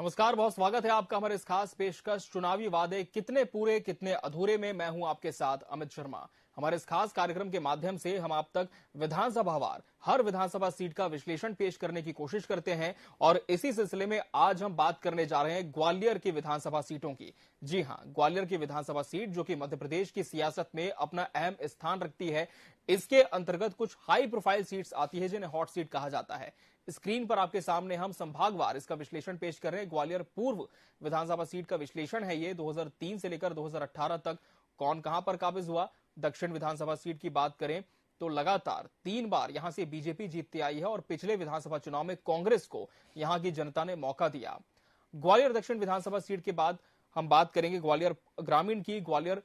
नमस्कार, बहुत स्वागत है आपका हमारे इस खास पेशकश चुनावी वादे कितने पूरे कितने अधूरे में। मैं हूं आपके साथ अमित शर्मा। हमारे इस खास कार्यक्रम के माध्यम से हम आप तक विधानसभावार हर विधानसभा सीट का विश्लेषण पेश करने की कोशिश करते हैं और इसी सिलसिले में आज हम बात करने जा रहे हैं ग्वालियर की विधानसभा सीटों की। जी हां, ग्वालियर की विधानसभा सीट जो कि मध्य प्रदेश की सियासत में अपना अहम स्थान रखती है, इसके अंतर्गत कुछ हाई प्रोफाइल सीट्स आती है जिन्हें हॉट सीट कहा जाता है। स्क्रीन पर आपके सामने हम संभागवार इसका विश्लेषण पेश कर रहे हैं। ग्वालियर पूर्व विधानसभा सीट का विश्लेषण है ये। 2003 से लेकर 2018 तक कौन कहां पर काबिज हुआ। दक्षिण विधानसभा सीट की बात करें तो लगातार 3 बार यहां से बीजेपी जीतती आई है और पिछले विधानसभा चुनाव में कांग्रेस को यहां की जनता ने मौका दिया। ग्वालियर दक्षिण विधानसभा सीट के बाद हम बात करेंगे ग्वालियर ग्रामीण की, ग्वालियर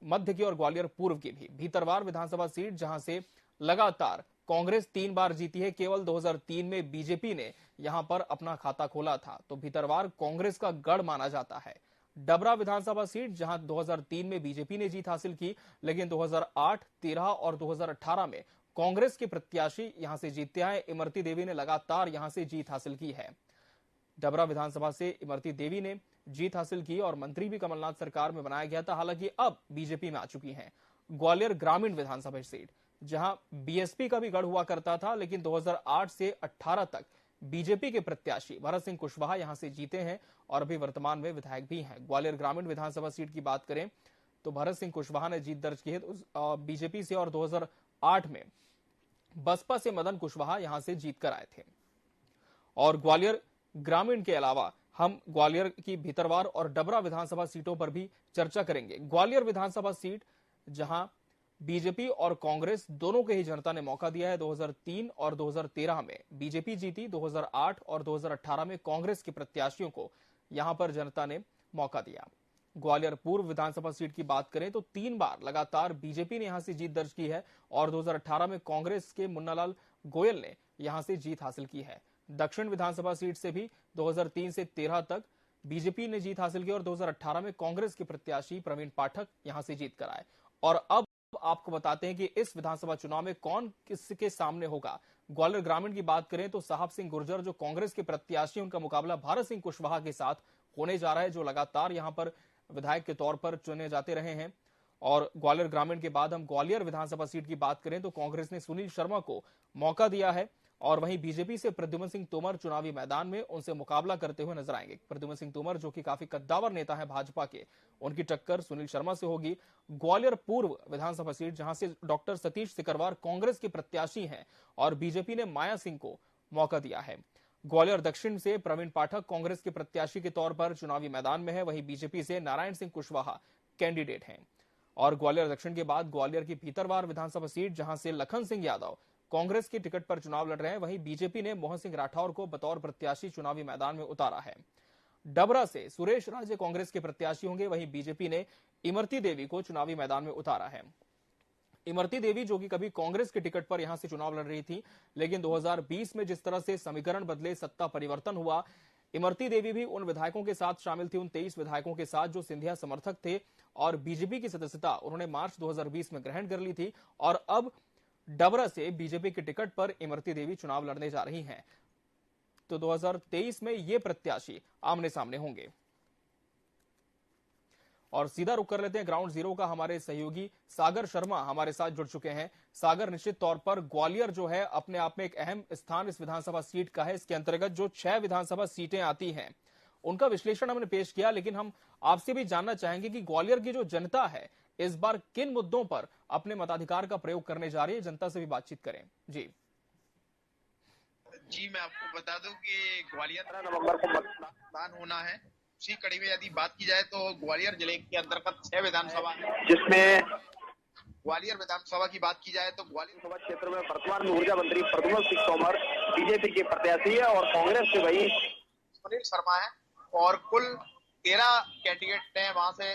मध्य की और ग्वालियर पूर्व की भी। भीतरवार विधानसभा सीट जहां से लगातार कांग्रेस 3 बार जीती है, केवल 2003 में बीजेपी ने यहां पर अपना खाता खोला था, तो भीतरवार कांग्रेस का गढ़ माना जाता है। डबरा विधानसभा सीट जहां 2003 में बीजेपी ने जीत हासिल की, लेकिन 2008, 13 और 2018 में कांग्रेस के प्रत्याशी यहां से जीतते आए। इमरती देवी ने लगातार यहां से जीत हासिल की है। डबरा विधानसभा से इमरती देवी ने जीत हासिल की और मंत्री भी कमलनाथ सरकार में बनाया गया था, हालांकि अब बीजेपी में आ चुकी हैं। ग्वालियर ग्रामीण विधानसभा सीट जहां बीएसपी का भी गढ़ हुआ करता था, लेकिन 2008 से 18 तक बीजेपी के प्रत्याशी भरत सिंह कुशवाहा यहां से जीते हैं और अभी वर्तमान में विधायक भी हैं। ग्वालियर ग्रामीण विधानसभा सीट की बात करें तो भरत सिंह कुशवाहा ने जीत दर्ज की है बीजेपी से और 2008 में बसपा से मदन कुशवाहा यहां से जीत कर आए थे। और ग्वालियर ग्रामीण के अलावा हम ग्वालियर की भीतरवार और डबरा विधानसभा सीटों पर भी चर्चा करेंगे। ग्वालियर विधानसभा सीट जहां बीजेपी और कांग्रेस दोनों के ही जनता ने मौका दिया है। 2003 और 2013 में बीजेपी जीती, 2008 और 2018 में कांग्रेस के प्रत्याशियों को यहां पर जनता ने मौका दिया। ग्वालियर पूर्व विधानसभा सीट की बात करें तो 3 बार लगातार बीजेपी ने यहां से जीत दर्ज की है और 2018 में कांग्रेस के मुन्नालाल गोयल ने यहां से जीत हासिल की है। दक्षिण विधानसभा सीट से भी 2003 से 13 तक बीजेपी ने जीत हासिल की और 2018 में कांग्रेस के प्रत्याशी प्रवीण पाठक यहां से जीत कर आए। और अब आपको बताते हैं कि इस विधानसभा चुनाव में कौन किसके सामने होगा। ग्वालियर ग्रामीण की बात करें तो साहब सिंह गुर्जर जो कांग्रेस के प्रत्याशी, उनका मुकाबला भारत सिंह कुशवाहा के साथ होने जा रहा है, जो लगातार यहां पर विधायक के तौर पर चुने जाते रहे हैं। और ग्वालियर ग्रामीण के बाद हम ग्वालियर विधानसभा सीट की बात करें तो कांग्रेस ने सुनील शर्मा को मौका दिया है और वहीं बीजेपी से प्रद्युमन सिंह तोमर चुनावी मैदान में उनसे मुकाबला करते हुए नजर आएंगे। प्रद्युमन सिंह तोमर जो कि काफी कद्दावर नेता है भाजपा के, उनकी टक्कर सुनील शर्मा से होगी। ग्वालियर पूर्व विधानसभा सीट जहां से डॉक्टर सतीश सिकरवार कांग्रेस के प्रत्याशी हैं और बीजेपी ने माया सिंह को मौका दिया है। ग्वालियर दक्षिण से प्रवीण पाठक कांग्रेस के प्रत्याशी के तौर पर चुनावी मैदान में है, वहीं बीजेपी से नारायण सिंह कुशवाहा कैंडिडेट हैं। और ग्वालियर दक्षिण के बाद ग्वालियर की भीतरवार विधानसभा सीट जहां से लखन सिंह यादव कांग्रेस की टिकट पर चुनाव लड़ रहे हैं, वहीं बीजेपी ने मोहन सिंह राठौर को बतौर प्रत्याशी चुनावी मैदान में उतारा है। डबरा से सुरेश राजे कांग्रेस के प्रत्याशी होंगे, वहीं बीजेपी ने इमरती देवी को चुनावी मैदान में उतारा है। इमरती देवी जो कि कभी कांग्रेस के टिकट पर यहां से चुनाव लड़ रही थी, लेकिन 2020 में जिस तरह से समीकरण बदले, सत्ता परिवर्तन हुआ, इमरती देवी भी उन विधायकों के साथ शामिल थी, उन 23 विधायकों के साथ जो सिंधिया समर्थक थे और बीजेपी की सदस्यता उन्होंने मार्च 2020 में ग्रहण कर ली थी। और अब डबरा से बीजेपी के टिकट पर इमरती देवी चुनाव लड़ने जा रही हैं, तो 2023 में ये प्रत्याशी आमने सामने होंगे। और सीधा रुक कर लेते हैं ग्राउंड जीरो का। हमारे सहयोगी सागर शर्मा हमारे साथ जुड़ चुके हैं। सागर, निश्चित तौर पर ग्वालियर जो है अपने आप में एक अहम स्थान इस विधानसभा सीट का है। इसके अंतर्गत जो 6 विधानसभा सीटें आती हैं उनका विश्लेषण हमने पेश किया, लेकिन हम आपसे भी जानना चाहेंगे कि ग्वालियर की जो जनता है इस बार किन मुद्दों पर अपने मताधिकार का प्रयोग करने जा रही है। जनता से भी बातचीत करें। जी मैं आपको बता दूं कि ग्वालियर 13 नवंबर को मतदान होना है। उसी कड़ी में यदि बात की जाए तो ग्वालियर जिले के अंतर्गत 6 विधानसभा है, जिसमें ग्वालियर विधानसभा की बात की जाए तो ग्वालियर सभा क्षेत्र में वर्तमान में ऊर्जा मंत्री प्रद्युमन सिंह तोमर बीजेपी के प्रत्याशी है और कांग्रेस से वही सुनील शर्मा है और कुल 13 कैंडिडेट ने वहां से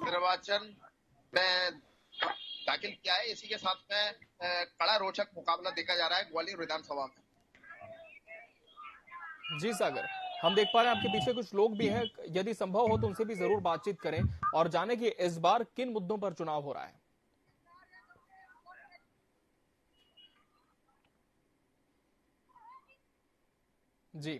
निर्वाचन में दाखिल किया है। इसी के साथ में कड़ा रोचक मुकाबला देखा जा रहा है ग्वालियर विधानसभा में। जी सागर, हम देख पा रहे हैं आपके पीछे कुछ लोग भी हैं, यदि संभव हो तो उनसे भी जरूर बातचीत करें और जाने कि इस बार किन मुद्दों पर चुनाव हो रहा है। जी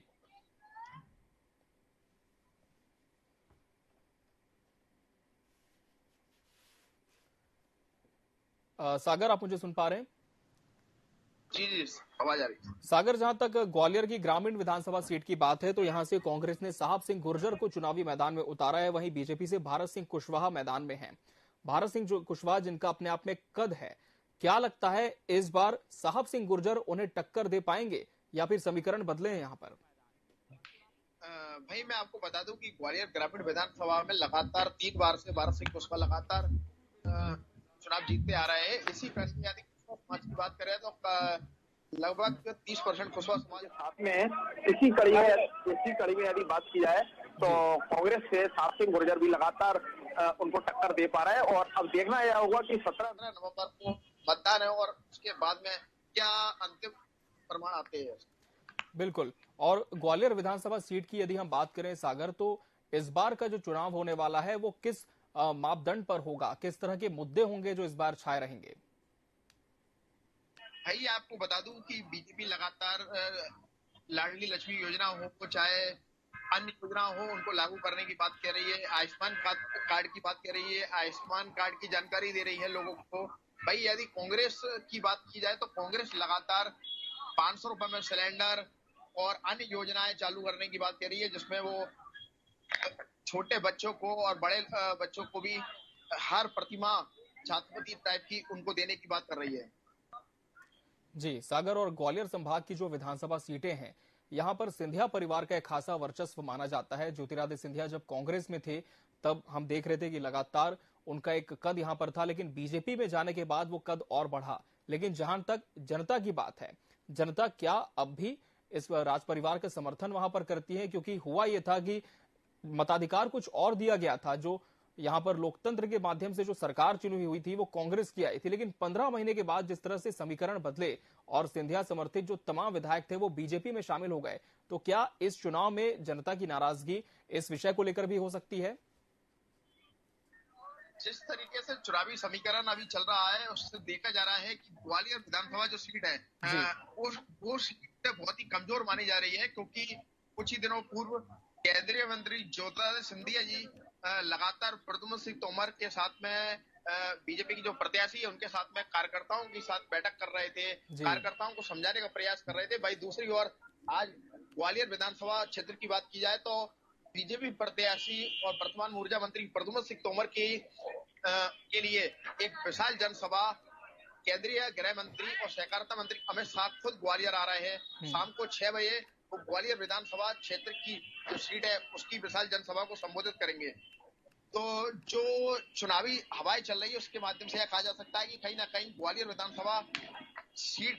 सागर, आप मुझे सुन पा रहे हैं? जी जी, आवाज आ रही है। सागर, जहां तक ग्वालियर की ग्रामीण विधानसभा सीट की बात है तो यहां से कांग्रेस ने साहब सिंह गुर्जर को चुनावी मैदान में उतारा है। वहीं बीजेपी से भारत सिंह कुशवाहा मैदान में हैं। भारत सिंह जो कुशवाहा, जिनका अपने आप में कद है, क्या लगता है इस बार साहब सिंह गुर्जर उन्हें टक्कर दे पाएंगे या फिर समीकरण बदले हैं यहाँ पर? भाई मैं आपको बता दूं कि ग्वालियर ग्रामीण विधानसभा में लगातार 3 बार से भारत सिंह कुशवाहा लगातार चुनाव जीतते आ रहे हैं। इसी फैसले यदि कुशवाहा समाज की बात करें तो लगभग 30% कुशवाहा समाज साथ में है। इसी कड़ी में यदि बात की जाए तो कांग्रेस से साहब सिंह गुर्जर भी लगातार उनको टक्कर दे पा रहा है। और अब देखना यह होगा कि 17 नवंबर को मतदान है और उसके बाद में क्या अंतिम प्रमाण आते हैं। बिल्कुल। और ग्वालियर विधानसभा सीट की यदि हम बात करें सागर, तो इस बार का जो चुनाव होने वाला है वो किस मापदंड पर होगा, किस तरह के मुद्दे होंगे जो इस बार छाए रहेंगे? भाई आपको बता दूं कि बीजेपी लगातार लाडली लक्ष्मी योजना हो चाहे अन्य योजना हो, उनको लागू करने की बात कर रही है। आयुष्मान कार्ड की बात कर रही है, आयुष्मान कार्ड की जानकारी दे रही है लोगों को। भाई यदि कांग्रेस की बात की जाए तो कांग्रेस लगातार 500 रुपए में सिलेंडर और अन्य योजनाएं चालू करने की बात कर रही है, जिसमें वो छोटे बच्चों को और बड़े बच्चों को भी हर प्रतिमा छात्रवृत्ति टाइप की उनको देने की बात कर रही है। जी, सागर और ग्वालियर संभाग की जो विधानसभा सीटें हैं, यहाँ पर सिंधिया परिवार का एक खासा वर्चस्व माना जाता है। ज्योतिरादित्य सिंधिया जब कांग्रेस में थे तब हम देख रहे थे कि लगातार उनका एक कद यहाँ पर था, लेकिन बीजेपी में जाने के बाद वो कद और बढ़ा। लेकिन जहां तक जनता की बात है, जनता क्या अब भी इस राज परिवार का समर्थन वहां पर करती है? क्योंकि हुआ यह था कि मताधिकार कुछ और दिया गया था। जो यहाँ पर लोकतंत्र के माध्यम से जो सरकार चुनी हुई थी वो कांग्रेस की आई थी, लेकिन 15 महीने के बाद जिस तरह से समीकरण बदले और सिंधिया समर्थित जो तमाम विधायक थे वो बीजेपी में शामिल हो गए, तो क्या इस चुनाव में जनता की नाराजगी इस विषय को लेकर भी हो सकती है? जिस तरीके से चुनावी समीकरण अभी चल रहा है उससे देखा जा रहा है कि ग्वालियर विधानसभा जो सीट है वो सीट बहुत ही कमजोर मानी जा रही है, क्योंकि कुछ ही दिनों पूर्व केंद्रीय मंत्री ज्योतिरादित्य सिंधिया जी लगातार प्रद्युम्न सिंह तोमर के साथ में बीजेपी की जो प्रत्याशी है उनके साथ में कार्यकर्ताओं के साथ बैठक कर रहे थे, कार्यकर्ताओं को समझाने का प्रयास कर रहे थे। भाई दूसरी ओर आज ग्वालियर विधानसभा क्षेत्र की बात की जाए तो बीजेपी प्रत्याशी और वर्तमान ऊर्जा मंत्री प्रद्युम्न सिंह तोमर के लिए एक विशाल जनसभा केंद्रीय गृह मंत्री और सहकारिता मंत्री अमित शाह खुद ग्वालियर आ रहे हैं। शाम को 6 बजे वो ग्वालियर विधानसभा क्षेत्र की जो सीट है उसकी विशाल जनसभा को संबोधित करेंगे। तो जो चुनावी हवाएं चल रही है उसके माध्यम से यह कहा जा सकता है कि कहीं ना कहीं ग्वालियर विधानसभा सीट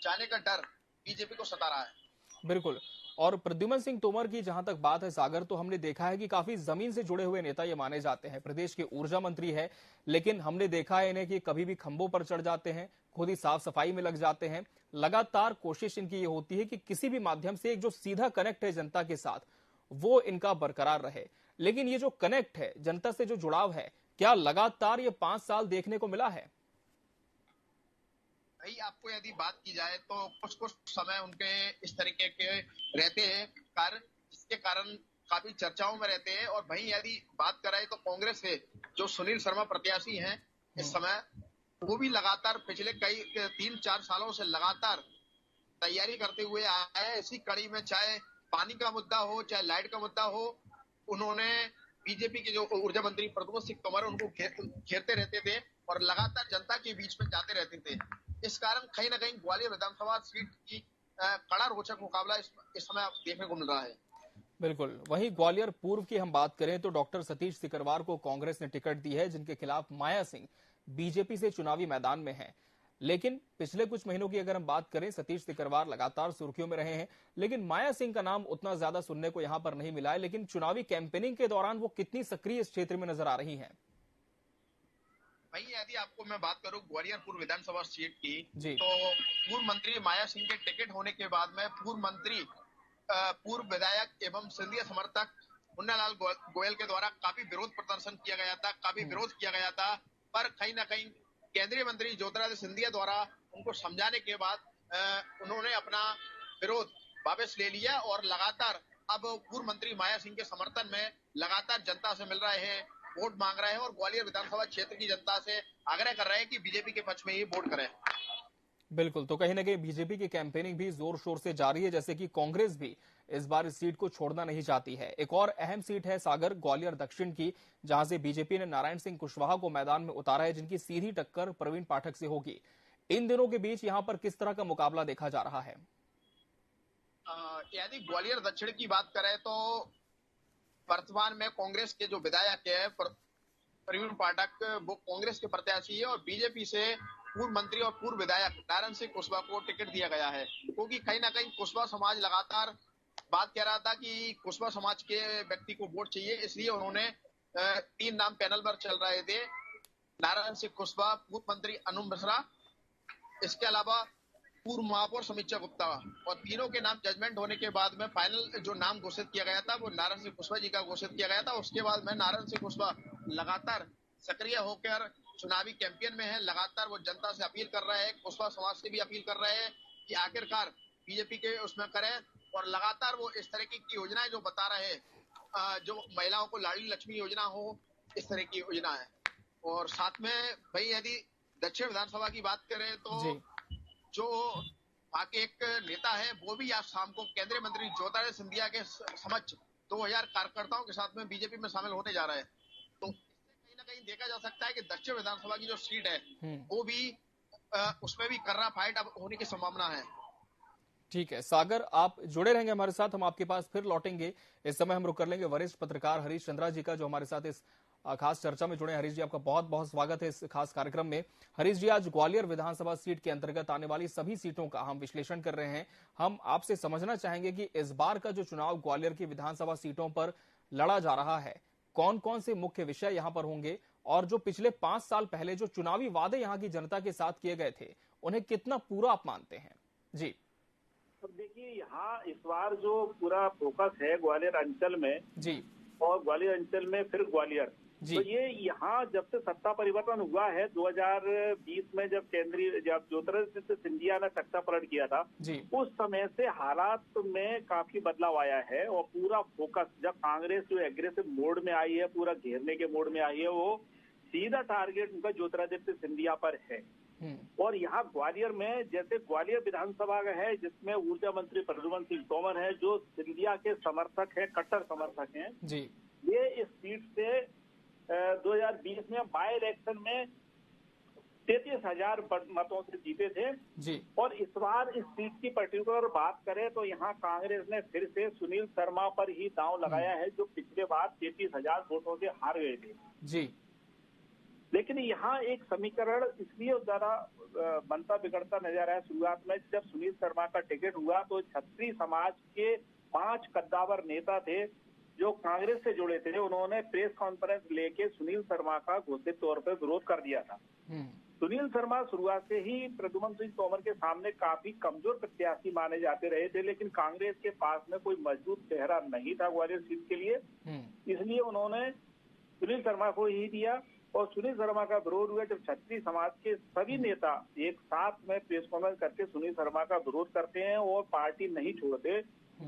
जाने का डर बीजेपी को सता रहा है। बिल्कुल। और प्रद्युम्न सिंह तोमर की जहां तक बात है सागर, तो हमने देखा है कि काफी जमीन से जुड़े हुए नेता ये माने जाते हैं। प्रदेश के ऊर्जा मंत्री है, लेकिन हमने देखा है इन्हें कि कभी भी खंभों पर चढ़ जाते हैं, खुद ही साफ सफाई में लग जाते हैं। लगातार कोशिश इनकी ये होती है कि किसी भी माध्यम से एक जो सीधा कनेक्ट है जनता के साथ वो इनका बरकरार रहे। लेकिन ये जो कनेक्ट है, जनता से जो जुड़ाव है, क्या लगातार ये 5 साल देखने को मिला है? भाई आपको यदि बात की जाए तो कुछ कुछ समय उनके इस तरीके के रहते हैं कार्य, जिसके कारण काफी चर्चाओं में रहते हैं। और वहीं यदि बात कराए तो कांग्रेस से जो सुनील शर्मा प्रत्याशी हैं इस समय, वो भी लगातार पिछले कई 3-4 सालों से लगातार तैयारी करते हुए आए हैं। इसी कड़ी में चाहे पानी का मुद्दा हो चाहे लाइट का मुद्दा हो, उन्होंने बीजेपी के जो ऊर्जा मंत्री प्रद्युम्न सिंह तोमर उनको घेरते रहते थे और लगातार जनता के बीच में जाते रहते थे। इस कारण कहीं ना कहीं ग्वालियर विधानसभा सीट की कड़ा रोचक मुकाबला इस समय देखने को मिल रहा है। बिल्कुल। वहीं ग्वालियर पूर्व की हम बात करें तो डॉक्टर सतीश सिकरवार को कांग्रेस ने टिकट दी है, जिनके खिलाफ माया सिंह बीजेपी से चुनावी मैदान में हैं। लेकिन पिछले कुछ महीनों की अगर हम बात करें, सतीश सिकरवार लगातार सुर्खियों में रहे हैं, लेकिन माया सिंह का नाम उतना ज्यादा सुनने को यहां पर नहीं मिला है। लेकिन चुनावी कैंपेनिंग के दौरान वो कितनी सक्रिय इस क्षेत्र में नजर आ रही हैं? भाई यदि आपको मैं बात करूं ग्वालियर पूर्व विधानसभा सीट की, जी। तो पूर्व मंत्री माया सिंह के टिकट होने के बाद में पूर्व विधायक एवं सिंधिया समर्थक मुन्नालाल गोयल के द्वारा काफी विरोध प्रदर्शन किया गया था, काफी विरोध किया गया था। पर कहीं ना कहीं केंद्रीय मंत्री ज्योतिरादित्य सिंधिया द्वारा उनको समझाने के बाद उन्होंने अपना विरोध वापस ले लिया और लगातार अब पूर्व मंत्री माया सिंह के समर्थन में लगातार जनता से मिल रहे हैं। वोट मांग रहे हैं और ग्वालियर विधानसभा क्षेत्र की जनता से आग्रह कर रहे हैं कि बीजेपी के पक्ष में ही वोट करें। बिल्कुल, तो कहीं ना कहीं बीजेपी की कैंपेनिंग भी जोर शोर से जारी है, जैसे कि कांग्रेस भी इस बार इस सीट को छोड़ना नहीं चाहती है। एक और अहम सीट है सागर ग्वालियर दक्षिण की, जहां से बीजेपी ने नारायण सिंह कुशवाहा को मैदान में उतारा है, जिनकी सीधी टक्कर प्रवीण पाठक से होगी। इन दिनों के बीच यहां पर किस तरह का मुकाबला देखा जा रहा है? यदि ग्वालियर दक्षिण की बात करें तो वर्तमान में कांग्रेस के जो विधायक है प्रवीण पाठक, वो कांग्रेस के प्रत्याशी है और बीजेपी से पूर्व मंत्री और पूर्व विधायक नारायण सिंह कुशवाहा को टिकट दिया गया है, क्योंकि कहीं ना कहीं कुशवाहा समाज लगातार बात कह रहा था कि कुशवाहा समाज के व्यक्ति को वोट चाहिए, इसलिए उन्होंने 3 नाम पैनल पर चल रहे थे। नारायण सिंह कुशवाहा, पूर्व मंत्री अनु मिश्रा, इसके अलावा पूर्व महापौर समीक्षा गुप्ता, और तीनों के नाम जजमेंट होने के बाद में फाइनल जो नाम घोषित किया गया था वो नारायण सिंह कुशवाहा जी का घोषित किया गया था। उसके बाद में नारायण सिंह कुशवाहा लगातार सक्रिय होकर चुनावी कैंपेन में है, लगातार वो जनता से अपील कर रहे हैं, कुशवाहा समाज से भी अपील कर रहे हैं कि आखिरकार बीजेपी के उसमें करें, और लगातार वो इस तरह की योजनाएं जो बता रहे हैं, जो महिलाओं को लाडली लक्ष्मी योजना हो, इस तरह की योजना है। और साथ में भाई यदि दक्षिण विधानसभा की बात करें तो जो वहाँ के एक नेता है वो भी आज शाम को केंद्रीय मंत्री ज्योतिरादित्य सिंधिया के समक्ष 2000 कार्यकर्ताओं के साथ में बीजेपी में शामिल होने जा रहे हैं। तो कहीं ना कहीं देखा जा सकता है कि दक्षिण विधानसभा की जो सीट है वो भी उसमें भी कर्रा फाइट अब होने की संभावना है। ठीक है सागर, आप जुड़े रहेंगे हमारे साथ, हम आपके पास फिर लौटेंगे। इस समय हम रुक कर लेंगे वरिष्ठ पत्रकार हरीश चंद्रा जी का, जो हमारे साथ इस खास चर्चा में जुड़े। हरीश जी, आपका बहुत बहुत स्वागत है इस खास कार्यक्रम में। हरीश जी, आज ग्वालियर विधानसभा सीट के अंतर्गत आने वाली सभी सीटों का हम विश्लेषण कर रहे हैं। हम आपसे समझना चाहेंगे कि इस बार का जो चुनाव ग्वालियर की विधानसभा सीटों पर लड़ा जा रहा है, कौन कौन से मुख्य विषय यहाँ पर होंगे, और जो पिछले 5 साल पहले जो चुनावी वादे यहाँ की जनता के साथ किए गए थे, उन्हें कितना पूरा आप मानते हैं? जी देखिए, यहाँ इस बार जो पूरा फोकस है ग्वालियर अंचल में जी, और ग्वालियर अंचल में फिर ग्वालियर, तो ये यहाँ जब से सत्ता परिवर्तन हुआ है 2020 में, जब ज्योतिरादित्य सिंधिया ने सत्ता पलट किया था, उस समय से हालात में काफी बदलाव आया है। और पूरा फोकस, जब कांग्रेस जो एग्रेसिव मोड में आई है, पूरा घेरने के मोड में आई है, वो सीधा टारगेट उनका ज्योतिरादित्य सिंधिया पर है। और यहाँ ग्वालियर में, जैसे ग्वालियर विधानसभा है जिसमें ऊर्जा मंत्री प्रद्युम्न सिंह तोमर है, जो सिंधिया के समर्थक है, कट्टर समर्थक हैं जी, ये इस सीट से 2020 में बाय इलेक्शन में 33,000 मतों से जीते थे जी। और इस बार इस सीट की पर्टिकुलर बात करें तो यहाँ कांग्रेस ने फिर से सुनील शर्मा पर ही दांव लगाया है, जो पिछले बार 33,000 वोटों से हार गए थे जी। लेकिन यहाँ एक समीकरण इसलिए ज्यादा बनता बिगड़ता नजर आया। शुरुआत में जब सुनील शर्मा का टिकट हुआ तो छत्री समाज के 5 कद्दावर नेता थे जो कांग्रेस से जुड़े थे, उन्होंने प्रेस कॉन्फ्रेंस लेके सुनील शर्मा का घोषित तौर पर विरोध कर दिया था। सुनील शर्मा शुरुआत से ही प्रद्युम्न सिंह तोमर के सामने काफी कमजोर प्रत्याशी माने जाते रहे थे, लेकिन कांग्रेस के पास में कोई मजबूत चेहरा नहीं था ग्वालियर सीट के लिए, इसलिए उन्होंने सुनील शर्मा को ही दिया। और सुनील शर्मा का विरोध हुआ जब छत्री समाज के सभी नेता एक साथ में प्रेस कॉन्फ्रेंस करके सुनील शर्मा का विरोध करते हैं और पार्टी नहीं छोड़ते।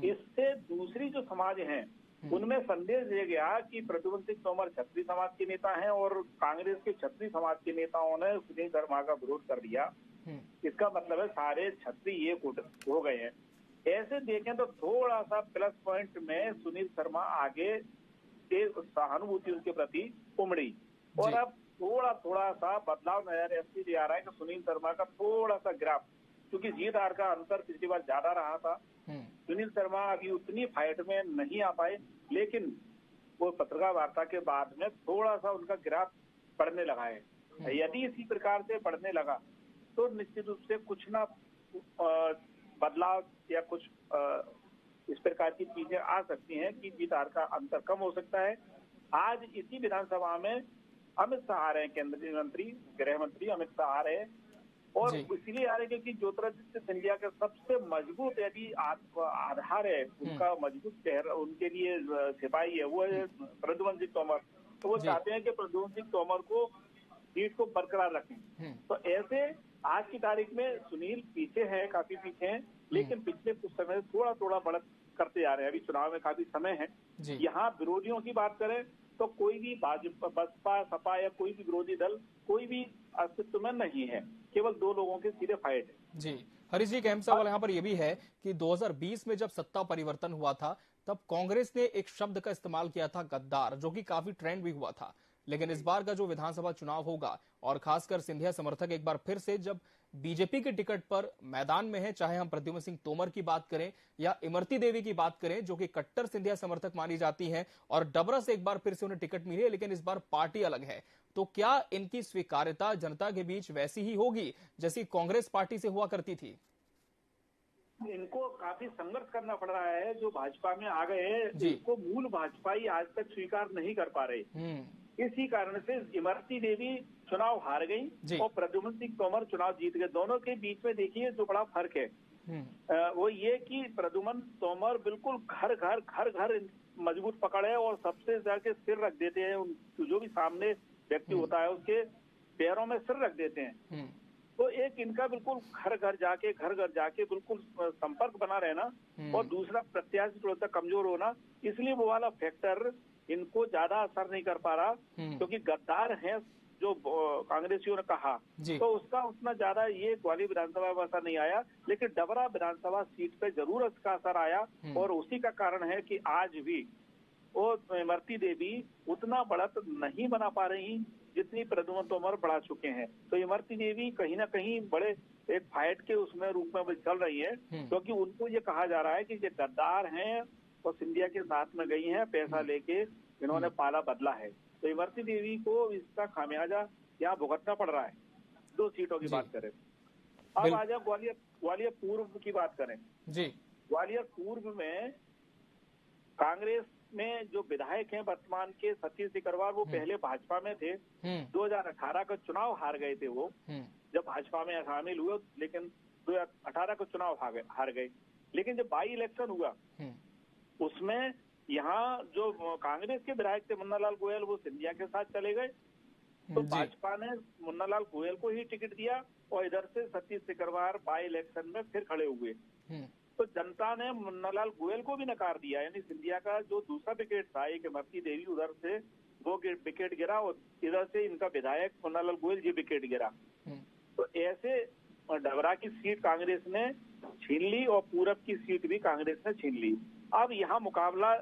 इससे दूसरी जो समाज हैं उनमें संदेश दिया गया कि प्रद्युम्न सिंह तोमर छत्री समाज के नेता हैं और कांग्रेस के छत्री समाज के नेताओं ने सुनील शर्मा का विरोध कर दिया। इसका मतलब है सारे छत्री एक हो गए हैं। ऐसे देखें तो थोड़ा सा प्लस पॉइंट में सुनील शर्मा आगे सहानुभूति उनके प्रति उमड़ी, और अब थोड़ा सा बदलाव नजर ऐसे आ रहा है कि सुनील शर्मा का थोड़ा सा ग्राफ, क्योंकि जीत हार का अंतर पिछली बार ज्यादा रहा था, सुनील शर्मा अभी उतनी फाइट में नहीं आ पाए, लेकिन वो पत्रकार वार्ता के बाद में थोड़ा सा उनका ग्राफ बढ़ने लगा है। यदि इसी प्रकार से बढ़ने लगा तो निश्चित रूप से कुछ ना बदलाव या कुछ इस प्रकार की चीजें आ सकती हैं कि जीत हार का अंतर कम हो सकता है। आज इसी विधानसभा में अमित शाह आ रहे हैं, केंद्रीय मंत्री, गृह मंत्री अमित शाह आ रहे हैं, और इसलिए आ रहे हैं क्योंकि ज्योतिरादित्य सिंधिया का सबसे मजबूत यदि आधार है, उनका मजबूत चेहरा उनके लिए सिपाही है, वो है प्रद्युम्न सिंह तोमर। तो वो चाहते हैं कि प्रद्युम्न सिंह तोमर को सीट को बरकरार रखें। तो ऐसे आज की तारीख में सुनील पीछे है, काफी पीछे हैं, लेकिन पिछले कुछ समय से थोड़ा बढ़त करते जा रहे हैं। अभी चुनाव में काफी समय है। यहाँ विरोधियों की बात करें तो कोई भी भाजपा, बसपा, सपा या कोई भी विरोधी दल कोई भी अस्तित्व में नहीं है, केवल दो लोगों के सीधे फाइट है। जी हरीश जी, एक अहम सवाल यहाँ पर यह भी है कि 2020 में जब सत्ता परिवर्तन हुआ था तब कांग्रेस ने एक शब्द का इस्तेमाल किया था, गद्दार, जो कि काफी ट्रेंड भी हुआ था। लेकिन इस बार का जो विधानसभा चुनाव होगा और खासकर सिंधिया समर्थक एक बार फिर से जब बीजेपी के टिकट पर मैदान में है, चाहे हम प्रद्युम्न सिंह तोमर की बात करें या इमरती देवी की बात करें जो कि कट्टर सिंधिया समर्थक मानी जाती हैं, और डबरा से एक बार फिर से उन्हें टिकट मिली है, लेकिन इस बार पार्टी अलग है, तो क्या इनकी स्वीकार्यता जनता के बीच वैसी ही होगी जैसी कांग्रेस पार्टी से हुआ करती थी? इनको काफी संघर्ष करना पड़ रहा है। जो भाजपा में आ गए हैं, इनको मूल भाजपाई आज तक स्वीकार नहीं कर पा रहे। इसी कारण से इमरती देवी चुनाव हार गई और प्रद्युम्न सिंह तोमर चुनाव जीत गए। दोनों के बीच में देखिए जो बड़ा फर्क है वो ये कि प्रद्युम्न तोमर बिल्कुल घर घर मजबूत पकड़ है और सबसे जाके सिर रख देते हैं। जो भी सामने व्यक्ति होता है उसके पैरों में सिर रख देते हैं। तो एक इनका बिल्कुल घर घर जाके बिल्कुल संपर्क बना रहना, और दूसरा प्रत्याशी थोड़ा सा कमजोर होना, इसलिए वो वाला फैक्टर इनको ज्यादा असर नहीं कर पा रहा। क्योंकि गद्दार हैं जो कांग्रेसियों ने कहा, तो उसका उतना ज्यादा ये ग्वालियर विधानसभा में असर नहीं आया, लेकिन डबरा विधानसभा सीट पे जरूर इसका असर आया। और उसी का कारण है कि आज भी वो इमरती देवी उतना बढ़त नहीं बना पा रही जितनी प्रद्युम्न तोमर बढ़ा चुके हैं। तो इमरती देवी कहीं ना कहीं बड़े एक फाइट के उसमें रूप में चल रही है, क्योंकि उनको ये कहा जा रहा है कि ये गद्दार हैं और सिंधिया के साथ में गई हैं, पैसा लेके इन्होंने पाला बदला है। तो इमरती देवी को इसका खामियाजा यहाँ भुगतना पड़ रहा है। 2 सीटों की बात करें। अब आ जाओ ग्वालियर पूर्व की बात करें। ग्वालियर पूर्व में कांग्रेस में जो विधायक हैं वर्तमान के सतीश सिकरवार, वो पहले भाजपा में थे। 2018 का चुनाव हार गए थे वो, जब भाजपा में शामिल हुए, लेकिन 2018 का चुनाव हार गए। लेकिन जब बाई इलेक्शन हुआ उसमें यहाँ जो कांग्रेस के विधायक थे मुन्नालाल गोयल, वो सिंधिया के साथ चले गए। तो भाजपा ने मुन्नालाल गोयल को ही टिकट दिया और इधर से सतीश सिकरवार बाई इलेक्शन में फिर खड़े हुए। तो जनता ने मुन्नालाल गोयल को भी नकार दिया, यानी सिंधिया का जो दूसरा विकेट था, एक इमरती देवी, उधर से वो विकेट गिरा और इधर से इनका विधायक मुन्नालाल गोयल जी विकेट गिरा। तो ऐसे डबरा की सीट कांग्रेस ने छीन ली और पूरब की सीट भी कांग्रेस ने छीन ली। अब यहाँ मुकाबला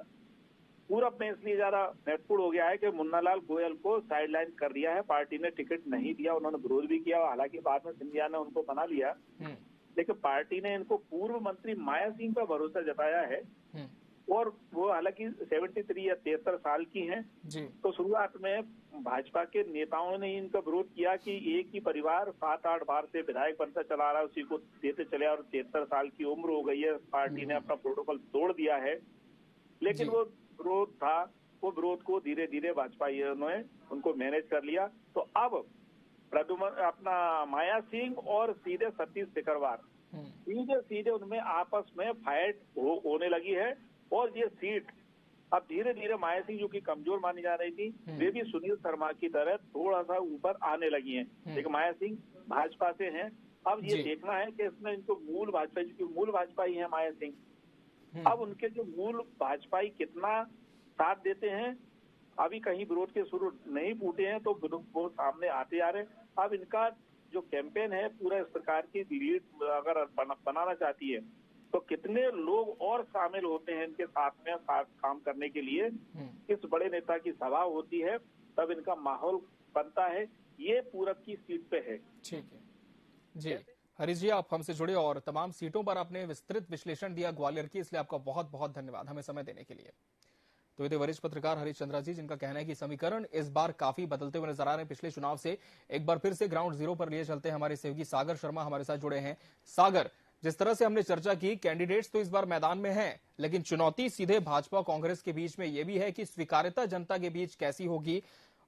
पूरब में इसलिए ज्यादा महत्वपूर्ण हो गया है कि मुन्नालाल गोयल को साइडलाइन कर दिया है, पार्टी ने टिकट नहीं दिया, उन्होंने विरोध भी किया, हालांकि बाद में सिंधिया ने उनको बना लिया। लेकिन पार्टी ने इनको पूर्व मंत्री माया सिंह पर भरोसा जताया है, और वो हालांकि 73 या 73 साल की हैं। तो शुरुआत में भाजपा के नेताओं ने इनका विरोध किया कि एक ही परिवार 7-8 बार से विधायक बनता चला रहा है, उसी को देते चले, और 73 साल की उम्र हो गई है, पार्टी ने अपना प्रोटोकॉल तोड़ दिया है। लेकिन वो विरोध था, वो विरोध को धीरे धीरे भाजपाइयों ने उनको मैनेज कर लिया। तो अब प्रद्युम्न अपना माया सिंह और सीधे सतीश सिकरवार सीधे उनमें आपस में फाइट होने लगी है। और ये सीट अब धीरे धीरे माया सिंह जो कि कमजोर मानी जा रही थी, वे भी सुनील शर्मा की तरह थोड़ा सा ऊपर आने लगी हैं। लेकिन माया सिंह भाजपा से हैं। अब ये देखना है कि इसमें इनको मूल भाजपाई है माया सिंह, अब उनके जो मूल भाजपाई कितना साथ देते हैं। अभी कहीं विरोध के शुरू नहीं फूटे हैं, तो वो सामने आते आ रहे हैं। अब इनका जो कैंपेन है पूरा इस प्रकार की लीड अगर बनाना चाहती है, तो कितने लोग और शामिल होते हैं इनके साथ में काम करने के लिए। किस बड़े नेता की सभा होती है, तब इनका माहौल बनता है। ये पूरब की सीट पे है। ठीक है जी हरीश जी, आप हमसे जुड़े और तमाम सीटों पर आपने विस्तृत विश्लेषण दिया ग्वालियर की, इसलिए आपका बहुत बहुत धन्यवाद हमें समय देने के लिए। तो ये थे वरिष्ठ पत्रकार हरीश चंद्रा जी, जिनका कहना है कि समीकरण इस बार काफी बदलते हुए नजर आ रहे हैं पिछले चुनाव से। एक बार फिर से ग्राउंड जीरो पर लिए चलते हैं हमारे सहयोगी सागर शर्मा हमारे साथ जुड़े हैं। सागर, जिस तरह से हमने चर्चा की, कैंडिडेट्स तो इस बार मैदान में हैं, लेकिन चुनौती सीधे भाजपा कांग्रेस के बीच में यह भी है कि स्वीकार्यता जनता के बीच कैसी होगी,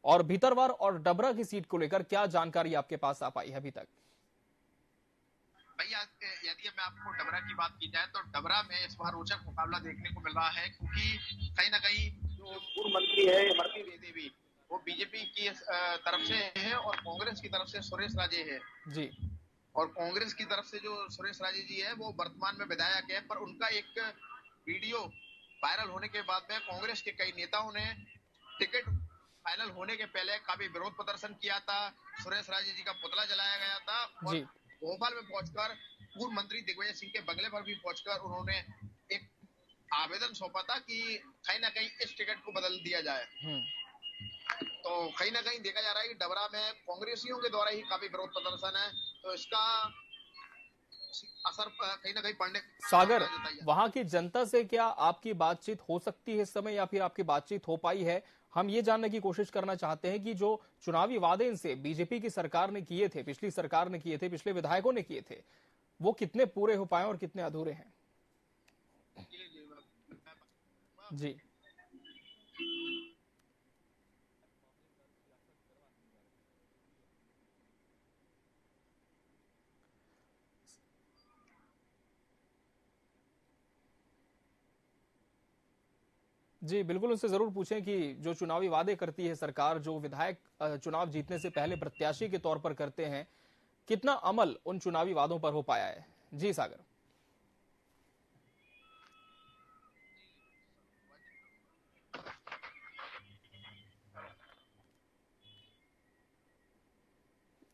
और भीतरवार और डबरा की सीट को लेकर क्या जानकारी आपके पास आ पाई है अभी तक? भैया, यदि मैं आपको डबरा की बात की जाए तो डबरा में इस बार रोचक मुकाबला देखने को मिल रहा है, क्योंकि कहीं ना कहीं जो पूर्व मंत्री है इमरती देवी, वो बीजेपी की तरफ से है और कांग्रेस की तरफ से सुरेश राजे है जी। और कांग्रेस की तरफ से जो सुरेश राजे जी है वो वर्तमान में विधायक है, पर उनका एक वीडियो वायरल होने के बाद में कांग्रेस के कई नेताओं ने टिकट फाइनल होने के पहले काफी विरोध प्रदर्शन किया था, सुरेश राजे जी का पुतला जलाया गया था और भोपाल में पहुंचकर पूर्व मंत्री दिग्विजय सिंह के बंगले पर भी पहुंचकर उन्होंने एक आवेदन सौंपा था कि कहीं ना कहीं इस टिकट को बदल दिया जाए। तो कहीं ना कहीं देखा जा रहा है कि डबरा में कांग्रेसियों के द्वारा ही काफी विरोध प्रदर्शन है, तो इसका असर कहीं ना कहीं पड़ने। सागर, वहां की जनता से क्या आपकी बातचीत हो सकती है इस समय या फिर आपकी बातचीत हो पाई है? हम ये जानने की कोशिश करना चाहते हैं कि जो चुनावी वादे इनसे बीजेपी की सरकार ने किए थे, पिछली सरकार ने किए थे, पिछले विधायकों ने किए थे, वो कितने पूरे हो पाए और कितने अधूरे हैं? जी जी, बिल्कुल उनसे जरूर पूछें कि जो चुनावी वादे करती है सरकार, जो विधायक चुनाव जीतने से पहले प्रत्याशी के तौर पर करते हैं, कितना अमल उन चुनावी वादों पर हो पाया है? जी सागर।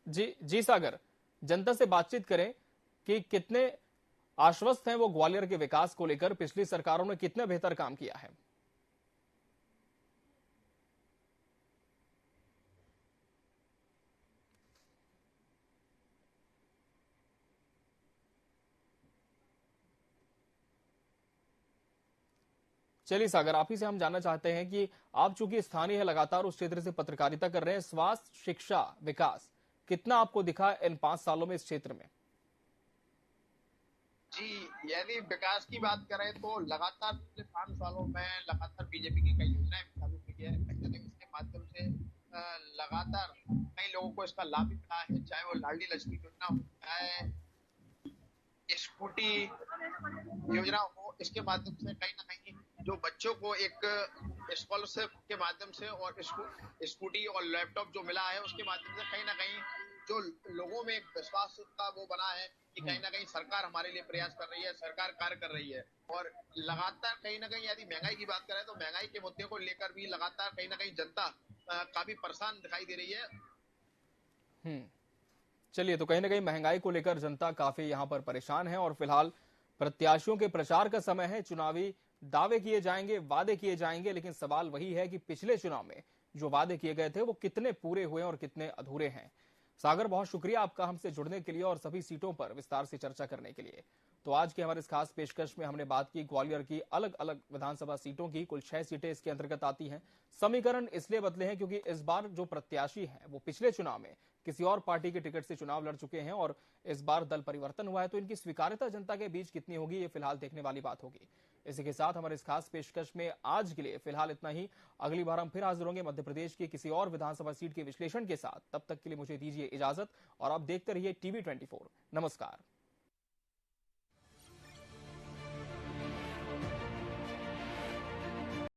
जी सागर, जनता से बातचीत करें कि कितने आश्वस्त हैं वो ग्वालियर के विकास को लेकर, पिछली सरकारों ने कितना बेहतर काम किया है? चलिए सागर, आप ही से हम जानना चाहते हैं कि आप चूंकि स्थानीय है, लगातार उस क्षेत्र से पत्रकारिता कर रहे हैं, स्वास्थ्य, शिक्षा, विकास कितना आपको दिखा इन 5 सालों में इस क्षेत्र में? जी, यदि विकास की बात करें तो लगातार पिछले 5 सालों में लगातार बीजेपी की कई योजनाएं चालू की है, कहीं ना कहीं इसके माध्यम से लगातार कई लोगों को इसका लाभ भी मिला है, चाहे वो लाडली लक्ष्मी योजना हो, चाहे स्कूटी योजना हो। इसके माध्यम से कहीं ना कहीं जो बच्चों को एक स्कॉलरशिप के माध्यम से और स्कूटी और लैपटॉप जो मिला है, उसके माध्यम से कहीं ना कहीं जो लोगों में एक विश्वास का वो बना है कि कहीं ना कहीं सरकार हमारे लिए प्रयास कर रही है, सरकार कार्य कर रही है। और लगातार कहीं ना कहीं यदि महंगाई की बात करें तो महंगाई के मुद्दे को लेकर भी लगातार कहीं ना कहीं जनता काफी परेशान दिखाई दे रही है। चलिए, तो कहीं ना कहीं महंगाई को लेकर जनता काफी यहां पर परेशान है और फिलहाल प्रत्याशियों के प्रचार का समय है। चुनावी दावे किए जाएंगे, वादे किए जाएंगे, लेकिन सवाल वही है कि पिछले चुनाव में जो वादे किए गए थे वो कितने पूरे हुए और कितने अधूरे हैं। सागर, बहुत शुक्रिया आपका हमसे जुड़ने के लिए और सभी सीटों पर विस्तार से चर्चा करने के लिए। तो आज के हमारे इस खास पेशकश में हमने बात की ग्वालियर की अलग अलग विधानसभा सीटों की। कुल 6 सीटें इसके अंतर्गत आती हैं। समीकरण इसलिए बदले हैं क्योंकि इस बार जो प्रत्याशी हैं वो पिछले चुनाव में किसी और पार्टी के टिकट से चुनाव लड़ चुके हैं और इस बार दल परिवर्तन हुआ है, तो इनकी स्वीकार्यता जनता के बीच कितनी होगी ये फिलहाल देखने वाली बात होगी। इसी के साथ हमारे इस खास पेशकश में आज के लिए फिलहाल इतना ही। अगली बार हम फिर हाजिर होंगे मध्य प्रदेश की किसी और विधानसभा सीट के विश्लेषण के साथ। तब तक के लिए मुझे दीजिए इजाजत और आप देखते रहिए TV24। नमस्कार।